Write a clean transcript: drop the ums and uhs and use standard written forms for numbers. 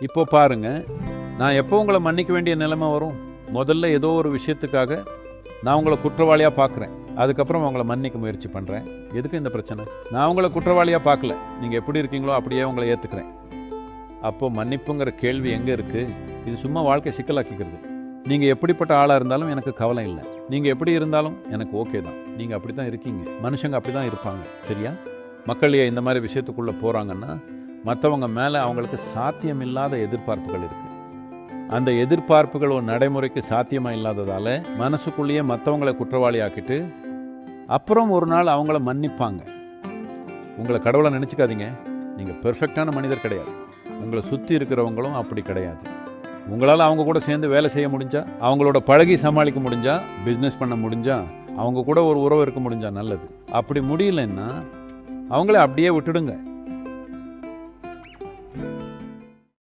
இப்போ பாருங்க, நான் எப்போ உங்களை மன்னிக்க வேண்டிய நிலைமை வரும்? முதல்ல ஏதோ ஒரு விஷயத்துக்காக நான் உங்களை குற்றவாளியாக பார்க்குறேன், அதுக்கப்புறம் உங்களை மன்னிக்க முயற்சி பண்ணுறேன். எதுக்கு இந்த பிரச்சனை? நான் உங்களை குற்றவாளியாக பார்க்கல, நீங்கள் எப்படி இருக்கீங்களோ அப்படியே உங்களை ஏற்றுக்கிறேன். அப்போது மன்னிப்புங்கிற கேள்வி எங்கே இருக்குது? இது சும்மா வாழ்க்கை சிக்கலாக்கிக்கிறது. நீங்கள் எப்படிப்பட்ட ஆளாக இருந்தாலும் எனக்கு கவலை இல்லை. நீங்கள் எப்படி இருந்தாலும் எனக்கு ஓகே தான். நீங்கள் அப்படி தான் இருக்கீங்க. மனுஷங்க அப்படி தான் இருப்பாங்க, சரியா? மக்களையே இந்த மாதிரி விஷயத்துக்குள்ளே போகிறாங்கன்னா மற்றவங்க மேலே அவங்களுக்கு சாத்தியமில்லாத எதிர்பார்ப்புகள் இருக்குது. அந்த எதிர்பார்ப்புகள் ஒரு நடைமுறைக்கு சாத்தியமாக இல்லாததால் மனசுக்குள்ளேயே மற்றவங்களை குற்றவாளி ஆக்கிட்டு அப்புறம் ஒரு நாள் அவங்கள மன்னிப்பாங்க. உங்களை கடவுளை நினச்சிக்காதீங்க. நீங்கள் பெர்ஃபெக்டான மனிதர் கிடையாது. உங்களை சுற்றி இருக்கிறவங்களும் அப்படி கிடையாது. உங்களால் அவங்க கூட சேர்ந்து வேலை செய்ய முடிஞ்சா, அவங்களோட பழகி சமாளிக்க முடிஞ்சா, பிஸ்னஸ் பண்ண முடிஞ்சா, அவங்க கூட ஒரு உறவு இருக்க முடிஞ்சா நல்லது. அப்படி முடியலன்னா அவங்கள அப்படியே விட்டுடுங்க.